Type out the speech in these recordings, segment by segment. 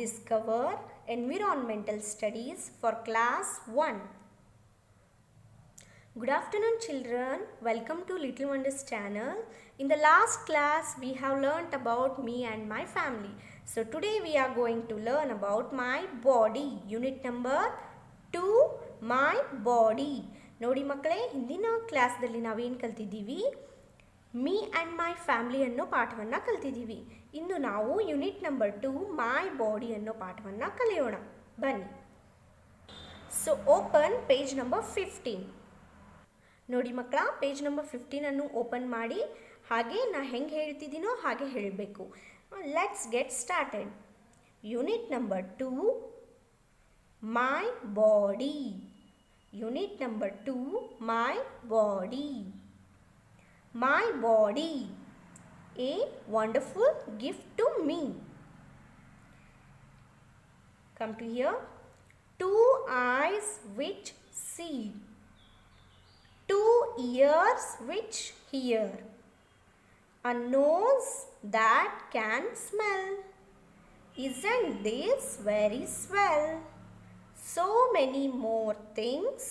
discover environmental studies for class 1. Good afternoon children, welcome to Little Wonders channel. In the last class we have learnt about me and my family. So today we are going to learn about my body. Unit number 2, my body. ನೋಡಿ ಮಕ್ಕಳೇ, ಹಿಂದಿನ ಕ್ಲಾಸ್ದಲ್ಲಿ ನಾವೇನು ಕಲ್ತಿದ್ದೀವಿ? Me and my family ಅನ್ನೋ ಪಾಠವನ್ನು ಕಲ್ತಿದ್ದೀವಿ. ಇಂದು ನಾವು unit number 2 my body ಅನ್ನೋ ಪಾಠವನ್ನು ಕಲಿಯೋಣ. ಬನ್ನಿ. So open page number 15. ನೋಡಿ ಮಕ್ಕಳ, ಪೇಜ್ ನಂಬರ್ 15 ಅನ್ನು ಓಪನ್ ಮಾಡಿ ಹಾಗೆ ನಾ ಹೆಂಗೆ ಹೇಳ್ತಿದ್ದೀನೋ ಹಾಗೆ ಹೇಳಬೇಕು. Let's get started. Unit number 2 my body. Unit number 2 my body. My body, a wonderful gift to me. Come to here. 2 eyes which see, 2 ears which hear, a nose that can smell. Isn't this very swell? So many more things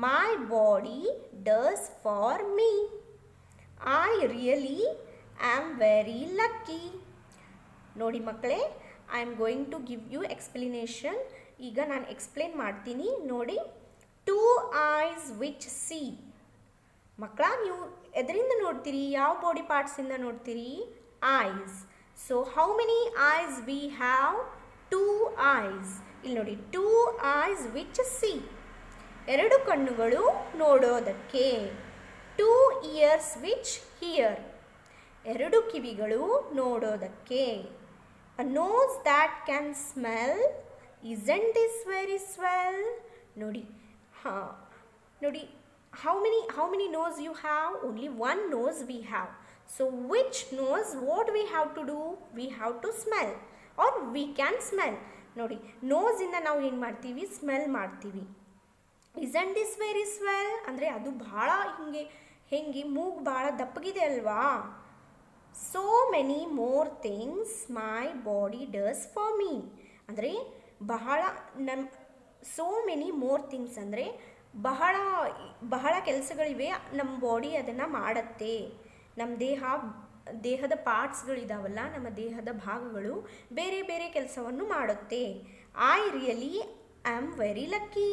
my body does for me. I really am very lucky. ನೋಡಿ ಮಕ್ಕಳೇ, I am going to give you explanation. ಈಗ ನಾನು explain ಮಾಡ್ತೀನಿ ನೋಡಿ. 2 eyes which see. ಮಕ್ಕಳ, ನೀವು ಎದರಿಂದ ನೋಡ್ತೀರಿ? ಯಾವ ಬಾಡಿ ಪಾರ್ಟ್ಸಿಂದ ನೋಡ್ತೀರಿ? Ice. So how many ice we have? 2 eyes. ಇಲ್ಲಿ ನೋಡಿ, 2 eyes which see. 2 ಕಣ್ಣುಗಳು ನೋಡೋದಕ್ಕೆ. 2 ears which hear. 2 ಕಿವಿಗಳು ನೋಡೋದಕ್ಕೆ. A nose that can smell. Isn't this very swell? ನೋಡಿ, ನೋಡಿ, how many nose you have? Only one nose we have. So which nose, what we have to do? We have to smell or we can smell. ನೋಡಿ, nose ಇಂದ ನಾವು ಏನು ಮಾಡ್ತೀವಿ? Smell ಮಾಡ್ತೀವಿ. Isn't this very swell? ಅಂದರೆ ಅದು ಭಾಳ ಹೆಂಗೆ ಮೂಗು ಭಾಳ ದಪ್ಪಗಿದೆ ಅಲ್ವಾ? So many more things my body does for me. ಅಂದರೆ ಬಹಳ ಸೋ ಮೆನಿ ಮೋರ್ ಥಿಂಗ್ಸ್ ಅಂದರೆ ಬಹಳ ಕೆಲಸಗಳಿವೆ. ನಮ್ಮ ಬಾಡಿ ಅದನ್ನು ಮಾಡುತ್ತೆ. ನಮ್ಮ ದೇಹದ ಪಾರ್ಟ್ಸ್ಗಳಿದಾವಲ್ಲ, ನಮ್ಮ ದೇಹದ ಭಾಗಗಳು ಬೇರೆ ಬೇರೆ ಕೆಲಸವನ್ನು ಮಾಡುತ್ತೆ. I really am very lucky.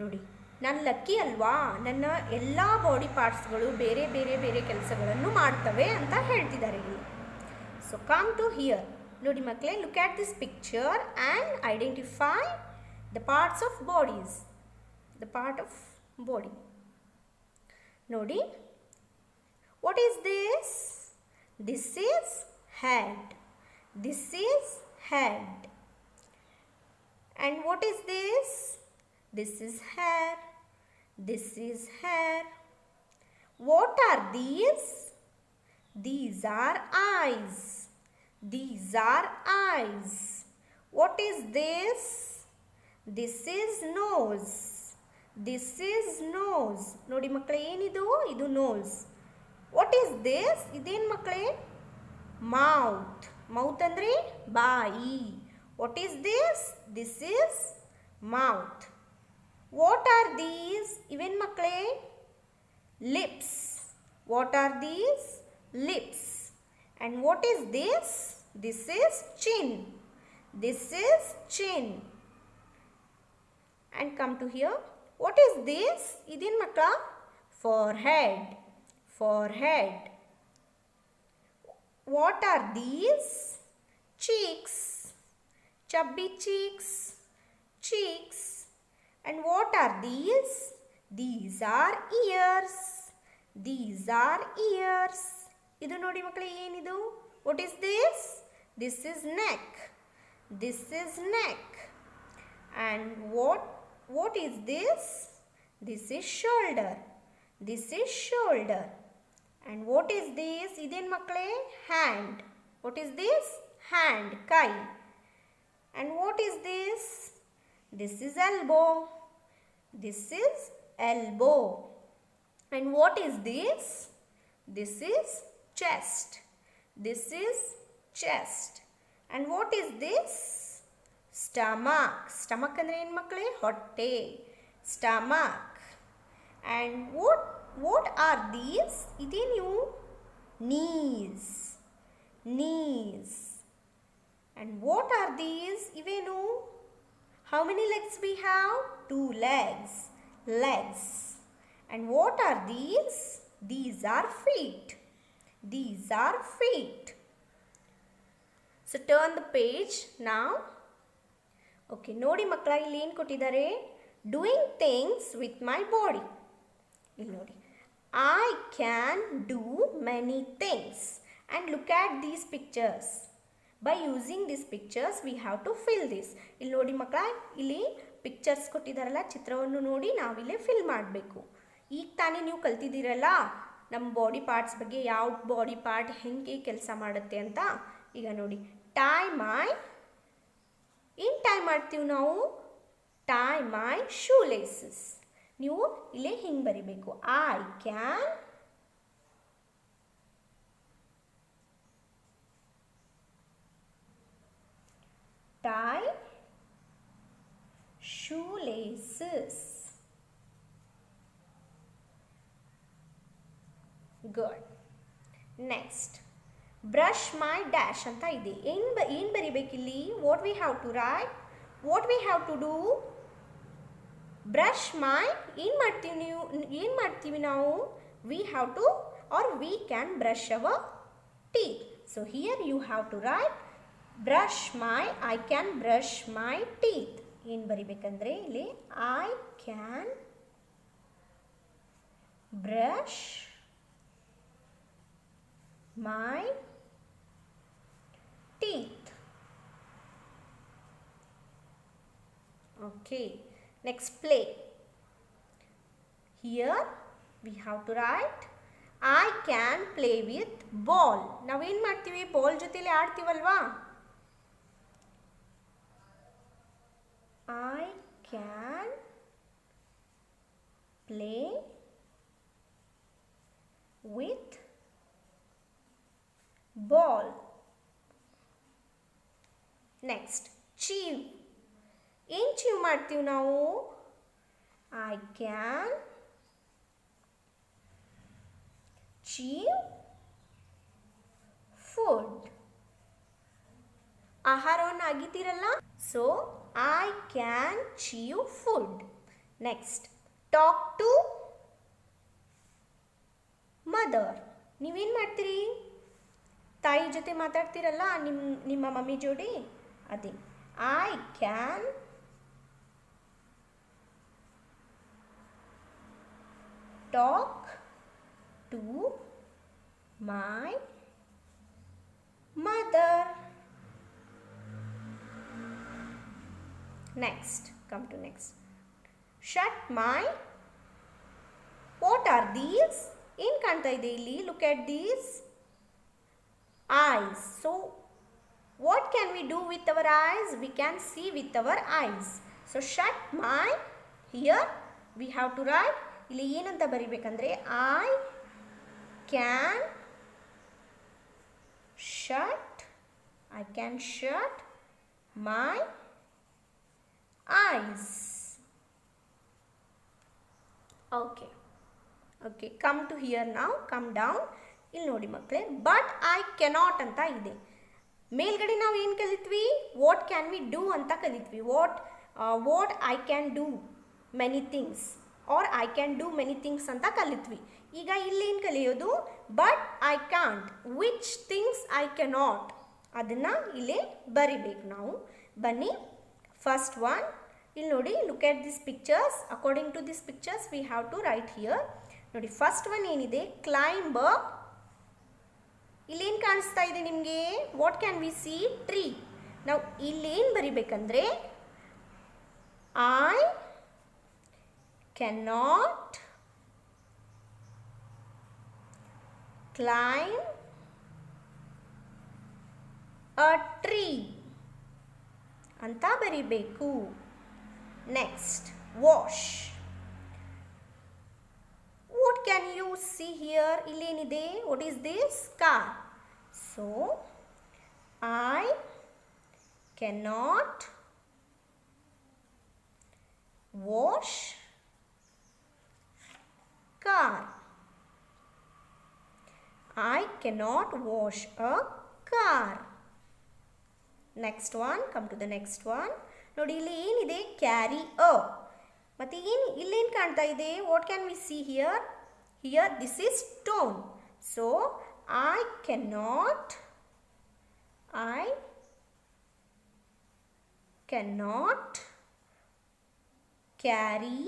ನೋಡಿ, ನಾನು ಲಕ್ಕಿ ಅಲ್ವಾ? ನನ್ನ ಎಲ್ಲ ಬಾಡಿ ಪಾರ್ಟ್ಸ್ಗಳು ಬೇರೆ ಬೇರೆ ಬೇರೆ ಕೆಲಸಗಳನ್ನು ಮಾಡ್ತವೆ ಅಂತ ಹೇಳ್ತಿದ್ದಾರೆ ಇಲ್ಲಿ. So come to here. ನೋಡಿ ಮಕ್ಕಳೇ, look at this picture and identify the parts of bodies. The part of body ನೋಡಿ. What is this? This is head. This is head. And what is this? This is hair. This is hair. What are these? These are eyes. These are eyes. What is this? This is nose. This is nose. ನೋಡಿ ಮಕ್ಕಳೇ, ಏನಿದು? ಇದು nose. What is this? ಇದೇನು ಮಕ್ಕಳೇ? Mouth. Mouth ಅಂದರೆ ಬಾಯಿ. What is this? This is mouth. What are these? ಇವೇನು ಮಕ್ಕಳೇ? Lips. What are these? Lips. And what is this? This is chin. This is chin. And come to here. What is this? ಇದೇನು ಮಕ್ಕಳ? Forehead. Forehead. What are these? Cheeks. Chubby cheeks. Cheeks. And what are these? These are ears. These are ears. ಇದು ನೋಡಿ ಮಕ್ಕಳೇ, ಏನಿದು? What is this? This is neck. This is neck. And what is this? This is shoulder. This is shoulder. And what is this? ಇದೇನು ಮಕ್ಕಳೇ? Hand. What is this? Hand. ಕೈ. And what is this? This is elbow. This is elbow. And what is this? This is chest. This is chest. And what is this? Stomach. Stomach ಅಂದ್ರೆ ಏನು ಮಕ್ಕಳೇ? ಹೊಟ್ಟೆ. Stomach. And what are these? ಇದೇನು? Knees. Knees. And what are these? ಇವೇನು? How many legs we have? 2 legs. Legs. And what are these? These are feet. These are feet. So turn the page now. Okay, ನೋಡಿ ಮಕ್ಕಳ ಇಲ್ಲಿ ಏನು ಕೊಟ್ಟಿದ್ದಾರೆ? Doing things with my body. ಇಲ್ಲಿ ನೋಡಿ. I can do many things. And look at these pictures. By using these pictures we have to fill this. ಇಲ್ಲಿ ನೋಡಿ ಮಕ್ಕಳ, ಇಲ್ಲಿ ಪಿಕ್ಚರ್ಸ್ ಕೊಟ್ಟಿದ್ದಾರಲ್ಲ, ಚಿತ್ರವನ್ನು ನೋಡಿ ನಾವಿಲ್ಲಿ ಫಿಲ್ ಮಾಡಬೇಕು. ಈಗ ತಾನೇ ನೀವು ಕಲ್ತಿದ್ದೀರಲ್ಲ ನಮ್ಮ ಬಾಡಿ ಪಾರ್ಟ್ಸ್ ಬಗ್ಗೆ, ಯಾವ ಬಾಡಿ ಪಾರ್ಟ್ ಹೆಂಗೆ ಕೆಲಸ ಮಾಡುತ್ತೆ ಅಂತ. ಈಗ ನೋಡಿ, ಟೈ ಮೈ, ಏನು ಟೈ ಮಾಡ್ತೀವಿ ನಾವು? ಟೈ ಮೈ ಶೂ ಲೇಸಸ್. ನೀವು ಇಲ್ಲೇ ಹಿಂಗೆ ಬರಿಬೇಕು. I can tie shoelaces. Good. Next, brush my dash ಅಂತ ಇದೆ. ಏನು ಬರಿಬೇಕಿಲ್ಲಿ? What we have to write? What we have to do? Brush my, ಏನು ಮಾಡ್ತೀವಿ ನಾವು? We have to, or we can brush our teeth. So here you have to write brush my, I can brush my teeth. ಏನು ಬರಿಬೇಕಂದ್ರೆ ಇಲ್ಲಿ I can brush my teeth. Okay, next play. Here we have to write I can play with ball. ನಾವೇನು ಮಾಡ್ತೀವಿ? Ball ಜೊತೆಲಿ ಆಡ್ತೀವಲ್ವಾ? I can play with ball. Next, chew. ಏನು chew ಮಾಡ್ತೀವಿ ನಾವು? I can chew food. ಆಹಾರವನ್ನು ಅಗಿತೀರಲ್ಲ? So I can chew food. Next, talk to mother. ನೀವೇನು ಮಾಡ್ತೀರಿ? ತಾಯಿ ಜೊತೆ ಮಾತಾಡ್ತೀರಲ್ಲ ನಿಮ್ಮ ಮಮ್ಮಿ ಜೋಡಿ, ಅದೇ I can talk to my mother. Next, come to next. Shut my. What are these? ಏನು ಕಾಣ್ತಾ ಇದೆ ಇಲ್ಲಿ? Look at these eyes. So what can we do with our eyes? We can see with our eyes. So shut my. Here we have to write, ಇಲ್ಲಿ ಏನಂತ ಬರಿಬೇಕಂದ್ರೆ I can shut my eyes. Okay, come to here now, come down. ಇಲ್ಲಿ ನೋಡಿ ಮಕ್ಕಳೇ, but I cannot ಅಂತ ಇದೆ. ಮೇಲ್ಗಡೆ ನಾವು ಏನು ಕಲಿತ್ವಿ? what can we do ಅಂತ ಕಲಿತ್ವಿ. what I can do many things, or I can do many things ಅಂತ ಕಲಿತ್ವಿ. ಈಗ ಇಲ್ಲಿ ಏನು ಕಲಿಯೋದು? but I can't, which things I cannot, ಅದನ್ನು ಇಲ್ಲೇ ಬರಿಬೇಕು ನಾವು. ಬನ್ನಿ, ಫಸ್ಟ್ ಒನ್ ಇಲ್ಲಿ ನೋಡಿ, look at these pictures. According to these pictures we have to write here. ನೋಡಿ, ಫಸ್ಟ್ ಒನ್ ಏನಿದೆ? climb. ಇಲ್ಲೇನು ಕಾಣಿಸ್ತಾ ಇದೆ ನಿಮಗೆ? What can we see? Tree. ನಾವು ಇಲ್ಲೇನು ಬರಿಬೇಕಂದ್ರೆ I cannot climb a tree ಅಂತ ಬರಿಬೇಕು. Next, wash. What can you see here? ಇಲ್ಲೇನಿದೆ? What is this? Car. So I cannot wash car. I cannot wash a car. Next one, come to the next one. ನೋಡಿ ಇಲ್ಲಿ ಏನಿದೆ, carry ಅ. ಮತ್ತೆ ಏನು ಇಲ್ಲೇನು ಕಾಣ್ತಾ ಇದೆ, what can we see here? Here this is stone. So I cannot carry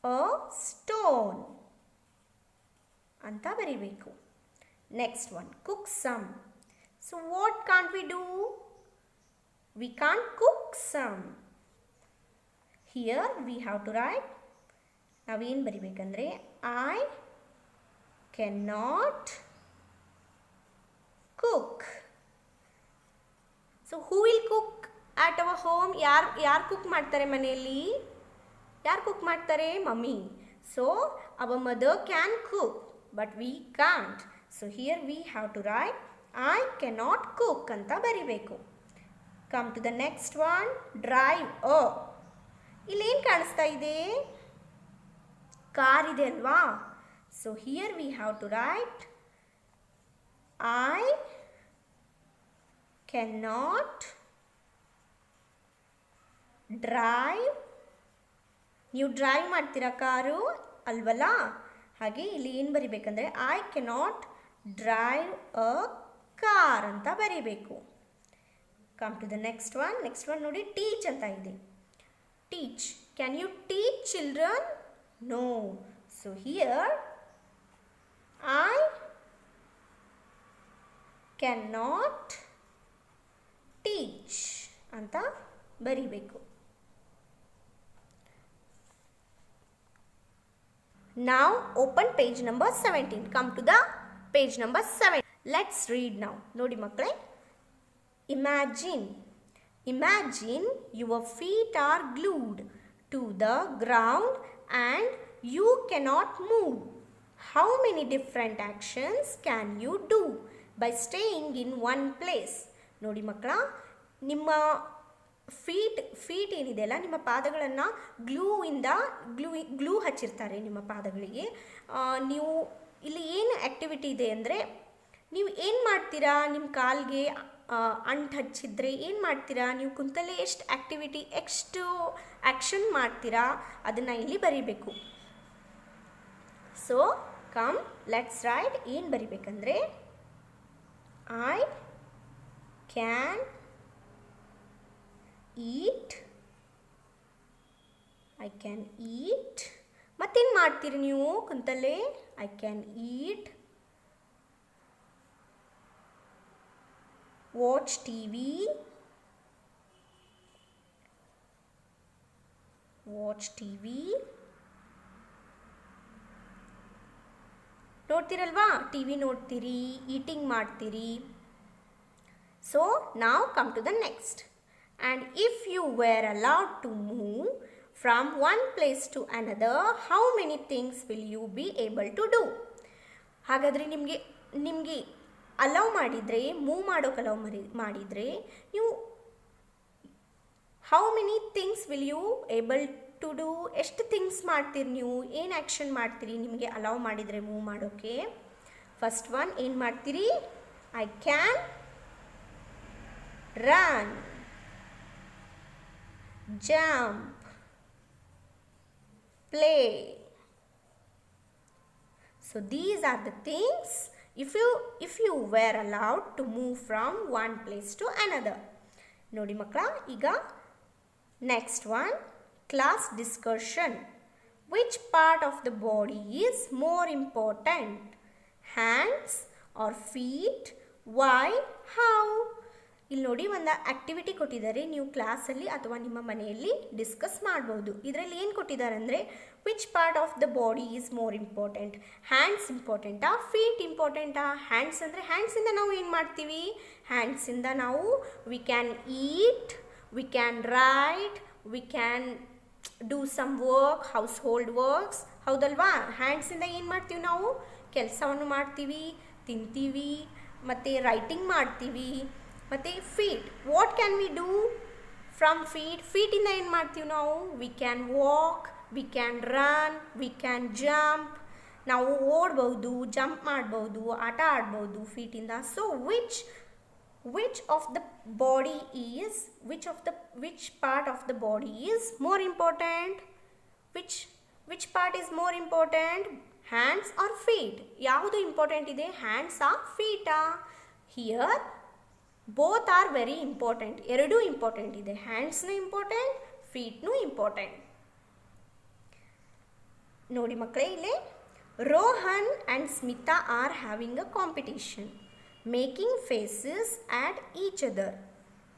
a stone ಅಂತ ಬರಿಬೇಕು. Next one, cook some. So what can't we do? We can't cook some. Here we have to write, ನಾವೇನು ಬರಿಬೇಕಂದ್ರೆ I cannot cook. So who will cook at our home? ಯಾರು cook ಮಾಡ್ತಾರೆ ಮನೆಯಲ್ಲಿ? ಯಾರು cook ಮಾಡ್ತಾರೆ? Mummy. So our mother can cook but we can't. So here we have to write I cannot cook ಅಂತ ಬರಿಬೇಕು. Come to the next one, drive a. ಇಲ್ಲೇನು ಕಾಣಿಸ್ತಾ ಇದೆ? ಕಾರ್ ಇದೆ ಅಲ್ವಾ? So here we have to write I cannot drive. ನೀವು drive ಮಾಡ್ತೀರಾ car ಅಲ್ವಲ್ಲ? ಹಾಗೆ ಇಲ್ಲಿ ಏನು ಬರಿಬೇಕಂದ್ರೆ I cannot drive a car ಅಂತ ಬರಿಬೇಕು. Come to the next one. Next one ನೋಡಿ, teach ಅಂತ ಇದೆ. Teach. Can you teach children? No. So here I cannot teach ಅಂತ ಬರಿಬೇಕು. Now open page number 17. Come to the page number 7. Let's read now. ನೋಡಿ ಮಕ್ಕಳೇ, imagine your feet are glued to the ground and you cannot move. How many different actions can you do by staying in one place? ನೋಡಿ ಮಕ್ಕಳ, ನಿಮ್ಮ feet ಏನಿದೆ ಅಲ್ಲ, ನಿಮ್ಮ ಪಾದಗಳನ್ನು glue ಹಚ್ಚಿರ್ತಾರೆ ನಿಮ್ಮ ಪಾದಗಳಿಗೆ. ನೀವು ಇಲ್ಲಿ ಏನು ಆ್ಯಕ್ಟಿವಿಟಿ ಇದೆ ಅಂದರೆ, ನೀವು ಏನು ಮಾಡ್ತೀರಾ, ನಿಮ್ಮ ಕಾಲಿಗೆ ಅಂಟು ಹಚ್ಚಿದ್ರೆ ಏನು ಮಾಡ್ತೀರಾ, ನೀವು ಕುಂತಲ್ಲೇ ಎಷ್ಟು ಆ್ಯಕ್ಷನ್ ಮಾಡ್ತೀರಾ ಅದನ್ನು ಇಲ್ಲಿ ಬರೀಬೇಕು. So come let's write. ಏನು ಬರಿಬೇಕಂದ್ರೆ ಐ ಕ್ಯಾನ್ ಈಟ್. ಮತ್ತೇನು ಮಾಡ್ತೀರಿ ನೀವು ಕುಂತಲ್ಲೇ? I can eat, watch TV, ನೋಡ್ತೀರಲ್ವಾ, ಟಿವಿ ನೋಡ್ತೀರಿ, ಈಟಿಂಗ್ ಮಾಡ್ತೀರಿ. ಸೊ ನಾವು come to the next. And if you were allowed to move from one place to another, how many things will you be able to do? ಹಾಗಾದರೆ ನಿಮಗೆ allow ಮಾಡಿದರೆ, move ಮಾಡೋಕೆ allow ಮಾಡಿದರೆ ನೀವು how many things will you able to do? ಎಷ್ಟು things ಮಾಡ್ತೀರಿ ನೀವು? ಏನು ಆ್ಯಕ್ಷನ್ ಮಾಡ್ತೀರಿ ನಿಮಗೆ ಅಲೌ ಮಾಡಿದರೆ ಮೂವ್ ಮಾಡೋಕ್ಕೆ? ಫಸ್ಟ್ ಒನ್ ಏನು ಮಾಡ್ತೀರಿ? I can run, jump, play. So these are the things if you were allowed to move from one place to another. ನೋಡಿ ಮಕ್ಕಳ, ಈಗ next one, class discussion. Which part of the body is more important? Hands are feet? Why? How? ಇಲ್ಲಿ ನೋಡಿ, ಒಂದು activity ಕೊಟ್ಟಿದ್ದಾರೆ, ನೀವು ಕ್ಲಾಸಲ್ಲಿ ಅಥವಾ ನಿಮ್ಮ ಮನೆಯಲ್ಲಿ ಡಿಸ್ಕಸ್ ಮಾಡ್ಬೋದು. ಇದರಲ್ಲಿ ಏನು ಕೊಟ್ಟಿದ್ದಾರೆ ಅಂದರೆ, which part of the body is more important? Hands ಇಂಪಾರ್ಟೆಂಟಾ, ಫೀಟ್ ಇಂಪಾರ್ಟೆಂಟಾ? ಹ್ಯಾಂಡ್ಸ್ ಅಂದರೆ ಹ್ಯಾಂಡ್ಸಿಂದ ನಾವು ಏನು ಮಾಡ್ತೀವಿ? ಹ್ಯಾಂಡ್ಸಿಂದ ನಾವು we can eat, we can write, we can do some work, household works, ಹೌದಲ್ವಾ? ಹ್ಯಾಂಡ್ಸಿಂದ ಏನು ಮಾಡ್ತೀವಿ ನಾವು? ಕೆಲಸವನ್ನು ಮಾಡ್ತೀವಿ, ತಿಂತೀವಿ, ಮತ್ತು ರೈಟಿಂಗ್ ಮಾಡ್ತೀವಿ. ಮತ್ತು feet, what can we do from ಫೀಟಿಂದ ಏನು ಮಾಡ್ತೀವಿ ನಾವು? We can walk, we can run, we can jump. ನಾವು ಓಡ್ಬೋದು, ಜಂಪ್ ಮಾಡ್ಬೋದು, ಆಟ ಆಡ್ಬೋದು ಫೀಟಿಂದ. So which of the body is which part of the body is more important? which part is more important? Hands or feet? ಯಾವುದು important ಇದೆ? Hands ಆ ಫೀಟಾ? Here both are very important. ಎರಡೂ ಇಂಪಾರ್ಟೆಂಟ್ ಇದೆ. ಹ್ಯಾಂಡ್ಸ್ನೂ ಇಂಪಾರ್ಟೆಂಟ್, ಫೀಟ್ನೂ important. ನೋಡಿ ಮಕ್ಕಳೇ, ಇಲ್ಲಿ Rohan and Smita are having a competition. Making faces at each other.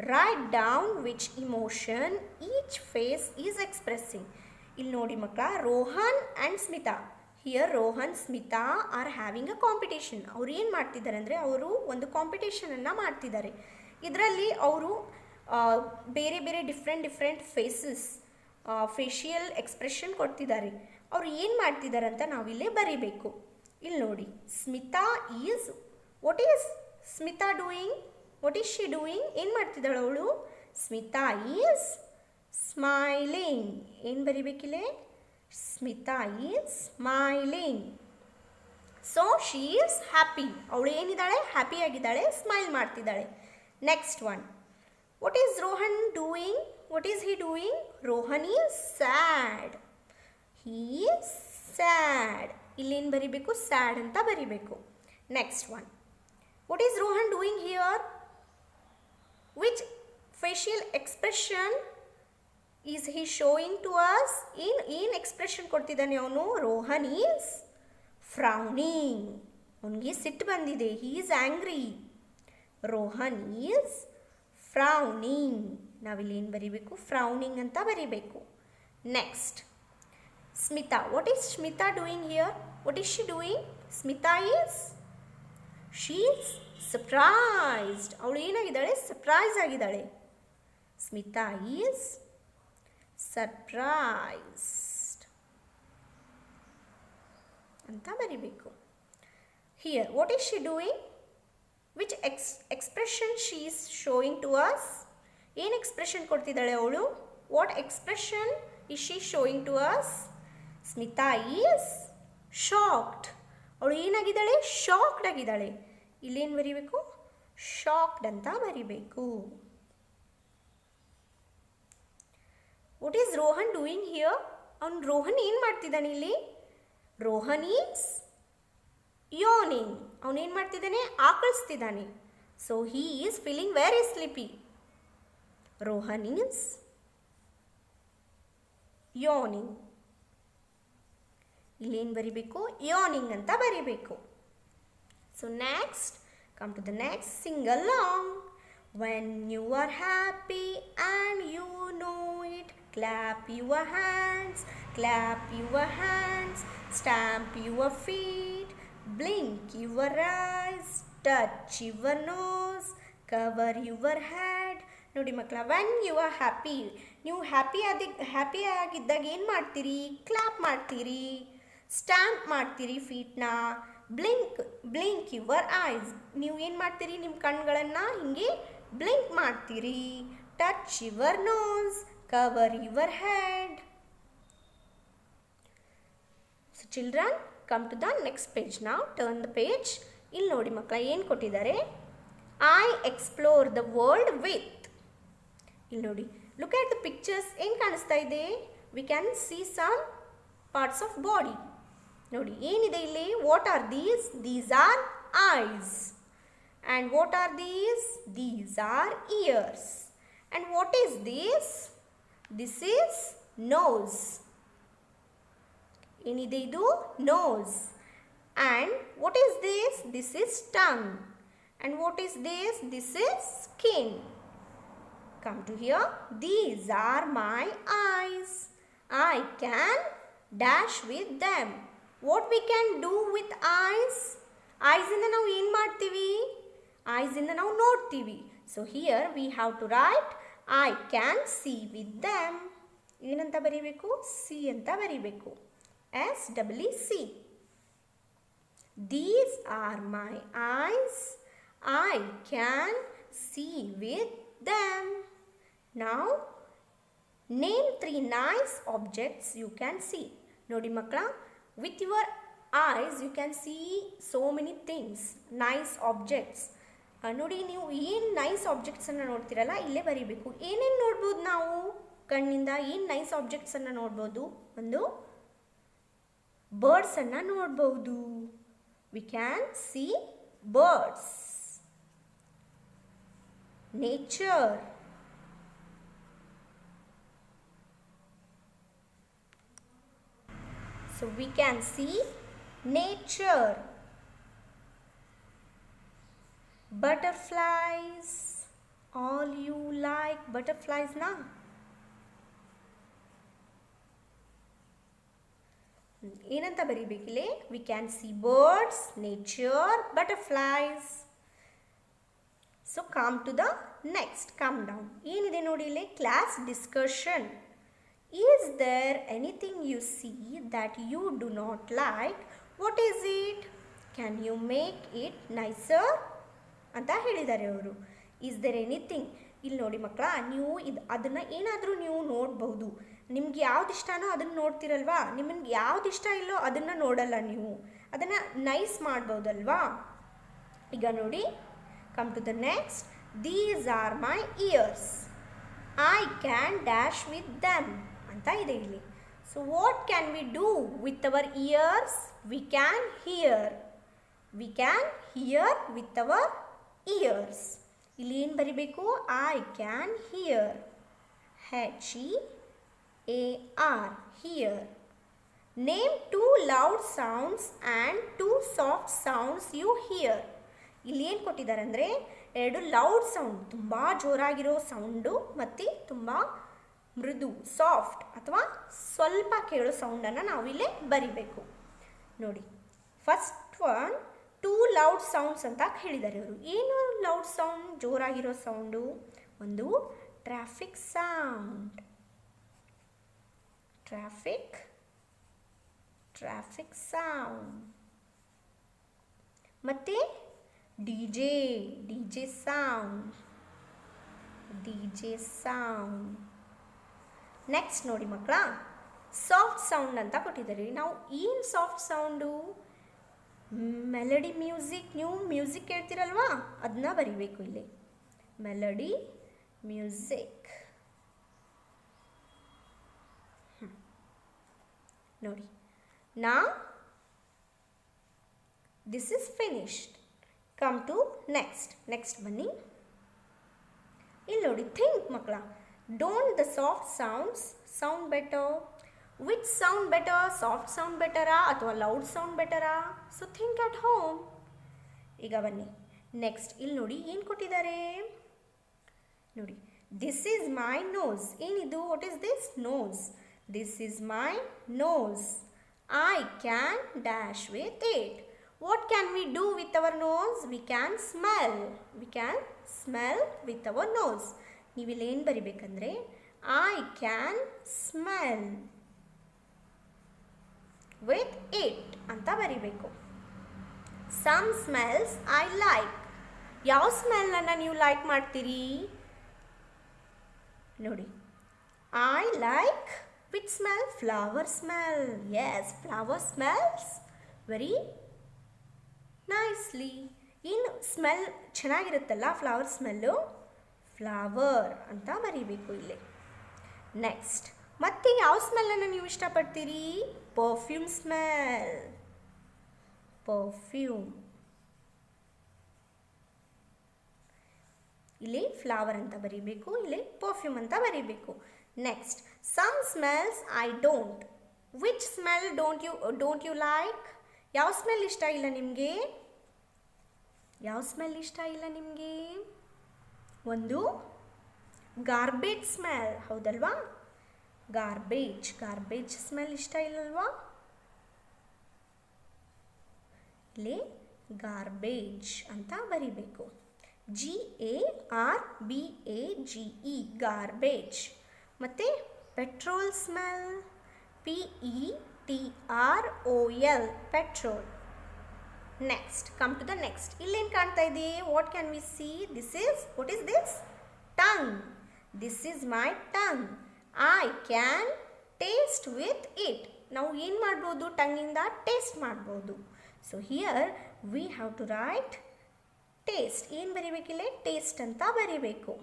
Write down which emotion each face is expressing. ಇಲ್ಲಿ ನೋಡಿ ಮಕ್ಕಳ, Rohan and Smita. Here Rohan, Smita are having a competition. ಅವ್ರು ಏನು ಮಾಡ್ತಿದ್ದಾರೆ ಅಂದರೆ, ಅವರು ಒಂದು ಕಾಂಪಿಟೇಷನನ್ನು ಮಾಡ್ತಿದ್ದಾರೆ. ಇದರಲ್ಲಿ ಅವರು ಬೇರೆ ಬೇರೆ ಡಿಫ್ರೆಂಟ್ ಫೇಸಸ್, ಫೇಶಿಯಲ್ ಎಕ್ಸ್ಪ್ರೆಷನ್ ಕೊಡ್ತಿದ್ದಾರೆ. ಅವರು ಏನು ಮಾಡ್ತಿದ್ದಾರೆ ಅಂತ ನಾವಿಲ್ಲೇ ಬರೀಬೇಕು. ಇಲ್ಲಿ ನೋಡಿ, Smita is, what is Smita doing? What is she doing? ಏನು ಮಾಡ್ತಿದ್ದಾಳೆ ಅವಳು? Smita is smiling. ಏನು ಬರಿಬೇಕಿಲ್ಲ? Smita is smiling. So she is happy. ಅವಳು ಏನಿದ್ದಾಳೆ? ಹ್ಯಾಪಿ ಆಗಿದ್ದಾಳೆ, ಸ್ಮೈಲ್ ಮಾಡ್ತಿದ್ದಾಳೆ. Next one, what is Rohan doing? What is he doing? Rohan is sad. He is sad. ಇಲ್ಲೇನು ಬರಿಬೇಕು? ಸ್ಯಾಡ್ ಅಂತ ಬರಿಬೇಕು. Next one, what is Rohan doing here? Which facial expression is he showing to us? in expression ಕೊಡ್ತಿದ್ದಾನೆ ಅವನು? Rohan is frowning. ಅವನಿಗೆ ಸಿಟ್ಟು ಬಂದಿದೆ. he is angry. Rohan is frowning. ನಾವಿಲ್ಲಿ ಏನು ಬರಿಬೇಕು? ಫ್ರೌನಿಂಗ್ ಅಂತ ಬರಿಬೇಕು. Next, Smita. what is Smita doing here? what is she doing? Smita is, she is surprised. ಅವಳು ಏನಾಗಿದ್ದಾಳೆ? ಸರ್ಪ್ರೈಸ್ ಆಗಿದ್ದಾಳೆ. ಸ್ಮಿತಾ ಈಸ್ ಸರ್ಪ್ರೈಸ್ಡ್ ಅಂತ ಬರಿಬೇಕು. Here what is she doing? Which expression she is showing to us? ಏನು ಎಕ್ಸ್ಪ್ರೆಷನ್ ಕೊಡ್ತಿದ್ದಾಳೆ ಅವಳು? What expression is she showing to us? Smita is shocked. ಅವಳು ಏನಾಗಿದ್ದಾಳೆ? ಶಾಕ್ಡ್ ಆಗಿದ್ದಾಳೆ. ಇಲ್ಲೇನು ಬರಿಬೇಕು? ಶಾಕ್ಡ್ ಅಂತ ಬರಿಬೇಕು. What is Rohan doing here? ಅವನು ರೋಹನ್ ಏನು ಮಾಡ್ತಿದ್ದಾನೆ ಇಲ್ಲಿ? Rohan is yawning. ಅವನೇನು ಮಾಡ್ತಿದ್ದಾನೆ? ಆಕಳಿಸ್ತಿದ್ದಾನೆ. So he is feeling very sleepy. Rohan is yawning. ಇಲ್ಲೇನು ಬರಿಬೇಕು? ಯೋನಿಂಗ್ ಅಂತ ಬರಿಬೇಕು. So next, come to the next, sing along. When you are happy and you know it, clap your hands, stamp your feet, blink your eyes, touch your nose, cover your head. ನೋಡಿ ಮಕ್ಕಳ, when you are happy, ನೀವು happy ಆಗಿದ್ದಾಗ ಏನು ಮಾಡ್ತೀರಿ? Clap ಮಾಡ್ತೀರಿ, stamp ಮಾಡ್ತೀರಿ ಫೀಟ್ನ, blink your eyes. ನೀವು ಏನು ಮಾಡ್ತೀರಿ? ನಿಮ್ಮ ಕಣ್ಗಳನ್ನು ಹಿಂಗೆ ಬ್ಲಿಂಕ್ ಮಾಡ್ತೀರಿ. Touch your nose, cover your head. So children, come to the next page. ನಾವು ಟರ್ನ್ ದ ಪೇಜ್. ಇಲ್ಲಿ ನೋಡಿ ಮಕ್ಕಳ, ಏನು ಕೊಟ್ಟಿದ್ದಾರೆ? I explore the world with. ಇಲ್ಲಿ ನೋಡಿ, ಲುಕ್ ಎಟ್ ದ ಪಿಕ್ಚರ್ಸ್. ಏನು ಕಾಣಿಸ್ತಾ ಇದೆ? We can see some parts of body. ನೋಡಿ ಏನಿದೆ ಇಲ್ಲಿ? What are these? These are eyes. And what are these? These are ears. And what is this? This is nose. ಏನಿದೆ ಇದು? Nose. And what is this? This is tongue. And what is this? This is skin. Come to here. These are my eyes. I can dash with them. What we can do with eyes? Eyes ಇಂದ ನಾವು ಏನು ಮಾಡ್ತೀವಿ? Eyes ಇಂದ ನಾವು ನೋಡ್ತೀವಿ. So here we have to write I can see with them. ಏನಂತ ಬರಿಬೇಕು? C ಅಂತ ಬರಿಬೇಕು. SEE. These are my eyes. I can see with them. Now name 3 nice objects you can see. ನೋಡಿ ಮಕ್ಕಳ, with your eyes you can see so many things, nice objects. ನೋಡಿ, ನೀವು ಏನು nice ಆಬ್ಜೆಕ್ಟ್ಸನ್ನು ನೋಡ್ತೀರಲ್ಲ, ಇಲ್ಲೇ ಬರೀಬೇಕು. ಏನೇನು ನೋಡ್ಬೋದು ನಾವು ಕಣ್ಣಿಂದ? ಏನು ನೈಸ್ ಆಬ್ಜೆಕ್ಟ್ಸನ್ನು ನೋಡ್ಬೋದು? ಒಂದು ಬರ್ಡ್ಸನ್ನು ನೋಡ್ಬೋದು. V can C birds. Nature, so we can see nature. Butterflies, all you like butterflies na? ಏನಂತ ಬರೀಬೇಕಿಲ್ಲಿ? we can see birds, nature, butterflies. So come to the next, come down. ಏನಿದೆ ನೋಡಿ ಇಲ್ಲಿ? class discussion. Is there anything you see that you do not like? What is it? Can you make it nicer? ಅಂತ ಹೇಳಿದ್ದಾರೆ ಅವರು. Is there anything? ಇಲ್ಲಿ ನೋಡಿ ಮಕ್ಕಳ, ನೀವು ಅದನ್ನು ಏನಾದರೂ ನೀವು ನೋಡ್ಬೋದು. ನಿಮ್ಗೆ ಯಾವ್ದು ಇಷ್ಟನೋ ಅದನ್ನು ನೋಡ್ತಿರಲ್ವಾ? ನಿಮಗೆ ಯಾವ್ದು ಇಷ್ಟ ಇಲ್ಲೋ ಅದನ್ನು ನೋಡಲ್ಲ ನೀವು. ಅದನ್ನು ನೈಸ್ ಮಾಡ್ಬೋದಲ್ವಾ? ಈಗ ನೋಡಿ, come to the next. These are my ears, I can dash with them ಅಂತ ಇದೆ ಇಲ್ಲಿ. So what can we do with our ears? We can hear. We can hear with our ears. ಇಲ್ಲಿ ಏನು ಬರಿಬೇಕು? I can hear. H-E-A-R, hear. Name 2 loud sounds and 2 soft sounds you hear. ಇಲ್ಲಿ ಏನು ಕೊಟ್ಟಿದ್ದಾರೆ ಅಂದರೆ, 2 ಲೌಡ್ ಸೌಂಡ್, ತುಂಬ ಜೋರಾಗಿರೋ sound, ಮತ್ತು ತುಂಬ ಮೃದು ಸಾಫ್ಟ್ ಅಥವಾ ಸ್ವಲ್ಪ ಕೇಳೋ ಸೌಂಡನ್ನು ನಾವಿಲ್ಲೇ ಬರಿಬೇಕು. ನೋಡಿ, ಫಸ್ಟ್ ಒನ್ 2 ಲೌಡ್ ಸೌಂಡ್ಸ್ ಅಂತ ಹೇಳಿದ್ದಾರೆ ಅವರು. ಏನು ಲೌಡ್ ಸೌಂಡ್? ಜೋರಾಗಿರೋ ಸೌಂಡು. ಒಂದು ಟ್ರಾಫಿಕ್ ಸೌಂಡ್, ಟ್ರಾಫಿಕ್ ಸೌಂಡ್. ಮತ್ತು ಡಿಜೆ ಸೌಂಡ್. ನೆಕ್ಸ್ಟ್ ನೋಡಿ ಮಕ್ಕಳ, ಸಾಫ್ಟ್ ಸೌಂಡ್ ಅಂತ ಕೊಟ್ಟಿದ್ದಾರೆ. ನಾವು ಏನು ಸಾಫ್ಟ್ ಸೌಂಡು? Melody music. ನೀವು ಮ್ಯೂಸಿಕ್ ಕೇಳ್ತೀರಲ್ವಾ, ಅದನ್ನ ಬರಿಬೇಕು ಇಲ್ಲಿ. Melody music. ನೋಡಿ, now this is finished. Come to next ಬನ್ನಿ. ಇಲ್ಲಿ ನೋಡಿ, ಥಿಂಕ್ ಮಕ್ಕಳ. Don't the soft sounds sound better? Which sound better? Soft sound ಬೆಟರಾ ಅಥವಾ ಲೌಡ್ ಸೌಂಡ್ ಬೆಟರಾ? So think at home. ಈಗ ಬನ್ನಿ ನೆಕ್ಸ್ಟ್. ಇಲ್ಲಿ ನೋಡಿ ಏನು ಕೊಟ್ಟಿದ್ದಾರೆ ನೋಡಿ. This is my nose. ಏನಿದು? What is this? Nose. This is my nose. I can dash with it. What can we do with our nose? We can smell. With our nose. ನೀವಿಲ್ಲಿ ಏನು ಬರಿಬೇಕಂದ್ರೆ, I can smell with it ಅಂತ ಬರಿಬೇಕು. some smells I like. ಯಾವ ಸ್ಮೆಲ್ಲನ್ನು ನೀವು like ಮಾಡ್ತೀರಿ? ನೋಡಿ, I like which smell? Flower smell. Yes, flower smells very nicely. ಏನು ಸ್ಮೆಲ್ ಚೆನ್ನಾಗಿರುತ್ತಲ್ಲ ಫ್ಲವರ್ ಸ್ಮೆಲ್ಲು? ಫ್ಲವರ್ ಅಂತ ಬರಿಬೇಕು ಇಲ್ಲಿ. ನೆಕ್ಸ್ಟ್, ಮತ್ತೆ ಯಾವ ಸ್ಮೆಲ್ಲನ್ನು ನೀವು ಇಷ್ಟಪಡ್ತೀರಿ? Perfume smell. ಇಲ್ಲಿ ಫ್ಲವರ್ ಅಂತ ಬರೀಬೇಕು, ಇಲ್ಲಿ ಪರ್ಫ್ಯೂಮ್ ಅಂತ ಬರೀಬೇಕು. Next, some smells I don't. Which smell don't you like? ಯಾವ ಸ್ಮೆಲ್ ಇಷ್ಟ ಇಲ್ಲ ನಿಮಗೆ? ಒಂದು ಗಾರ್ಬೇಜ್ ಸ್ಮೆಲ್, ಹೌದಲ್ವಾ? ಗಾರ್ಬೇಜ್ ಸ್ಮೆಲ್ ಇಷ್ಟ ಇಲ್ಲಲ್ವಾ? ಇಲ್ಲಿ ಗಾರ್ಬೇಜ್ ಅಂತ ಬರಿಬೇಕು. GARBAGE, garbage. ಮತ್ತು petrol smell, PETROL, petrol. Next come to the next. ಇಲ್ಲೇನು ಕಾಣ್ತಾ ಇದೆ? What can we see? What is this? Tongue. This is my tongue. I can taste with it. ನಾವು ಏನು ಮಾಡ್ಬೋದು? ಟಂಗಿಂದ ಟೇಸ್ಟ್ ಮಾಡ್ಬೋದು. So here we have to write taste. ಏನು ಬರೀಬೇಕಿಲ್ಲ? ಟೇಸ್ಟ್ ಅಂತ ಬರೀಬೇಕು.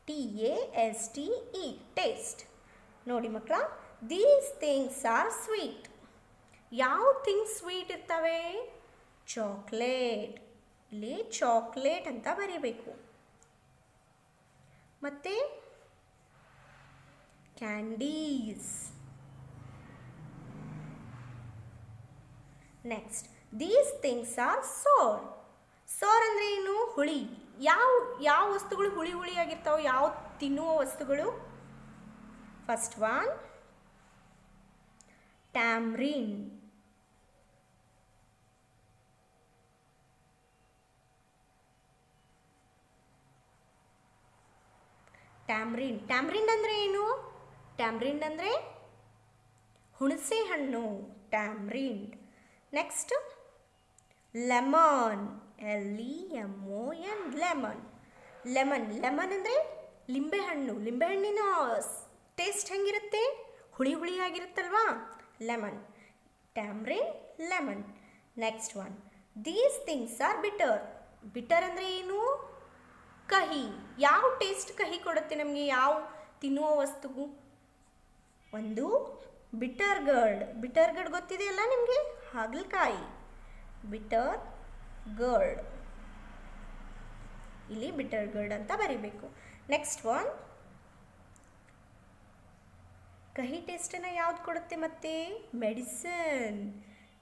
TASTE, taste. ನೋಡಿ ಮಕ್ಕಳ, ದೀಸ್ ಥಿಂಗ್ಸ್ ಆರ್ ಸ್ವೀಟ್. ಯಾವ ಥಿಂಗ್ಸ್ ಸ್ವೀಟ್ ಇರ್ತವೆ? ಚಾಕ್ಲೇಟ್. ಇಲ್ಲಿ ಚಾಕ್ಲೇಟ್ ಅಂತ ಬರೀಬೇಕು. ಮತ್ತೆ candies. Next, these things are sour. Sour ಅಂದರೆ ಏನು? ಹುಳಿ. ಯಾವ ವಸ್ತುಗಳು ಹುಳಿ ಹುಳಿಯಾಗಿರ್ತಾವೆ? ಯಾವ ತಿನ್ನುವ ವಸ್ತುಗಳು? First one tamarind. ಟ್ಯಾಮ್ರಿನ್ ಅಂದರೆ ಏನು? ಟ್ಯಾಮ್ರಿನ್ ಅಂದರೆ ಹುಣಸೆ ಹಣ್ಣು. Tamarind. Next lemon. LEMON, lemon. Lemon ಅಂದರೆ ಲಿಂಬೆಹಣ್ಣು. ಲಿಂಬೆಹಣ್ಣಿನ ಟೇಸ್ಟ್ ಹೆಂಗಿರುತ್ತೆ? ಹುಳಿ ಹುಳಿಯಾಗಿರುತ್ತಲ್ವಾ? Lemon. Tamarind, lemon. Next one, these things are bitter. Bitter ಅಂದರೆ ಏನು? ಕಹಿ. ಯಾವ ಟೇಸ್ಟ್ ಕಹಿ ಕೊಡುತ್ತೆ ನಮಗೆ? ಯಾವ ತಿನ್ನುವ ವಸ್ತುಗೂ? ಒಂದು ಬಿಟರ್ ಗರ್ಡ್. ಬಿಟರ್ ಗರ್ಡ್ ಗೊತ್ತಿದೆಯಲ್ಲ ನಿಮಗೆ? ಹಾಗಲಕಾಯಿ. ಬಿಟರ್ ಗರ್ಡ್. ಇಲ್ಲಿ ಬಿಟರ್ ಗರ್ಡ್ ಅಂತ ಬರೀಬೇಕು. ನೆಕ್ಸ್ಟ್ ಒನ್, ಕಹಿ ಟೇಸ್ಟನ್ನು ಯಾವ್ದು ಕೊಡುತ್ತೆ ಮತ್ತೆ? ಮೆಡಿಸಿನ್.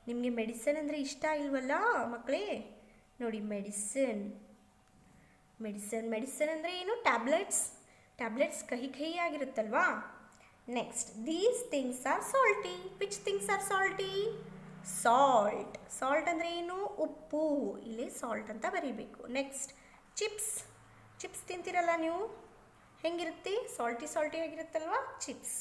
ನಿಮಗೆ ಮೆಡಿಸಿನ್ ಅಂದರೆ ಇಷ್ಟ ಇಲ್ವಲ್ಲ ಮಕ್ಕಳೇ? ನೋಡಿ, ಮೆಡಿಸಿನ್ ಅಂದರೆ ಏನು? ಟ್ಯಾಬ್ಲೆಟ್ಸ್ ಕಹಿ ಆಗಿರುತ್ತಲ್ವಾ? Next, these things are salty. Which things are salty? Salt ಅಂದರೆ ಏನು? ಉಪ್ಪು. ಇಲ್ಲಿ ಸಾಲ್ಟ್ ಅಂತ ಬರೀಬೇಕು. ನೆಕ್ಸ್ಟ್, ಚಿಪ್ಸ್ ತಿಂತೀರಲ್ಲ ನೀವು? ಹೆಂಗಿರುತ್ತೆ? ಸಾಲ್ಟಿ ಆಗಿರುತ್ತಲ್ವಾ ಚಿಪ್ಸ್.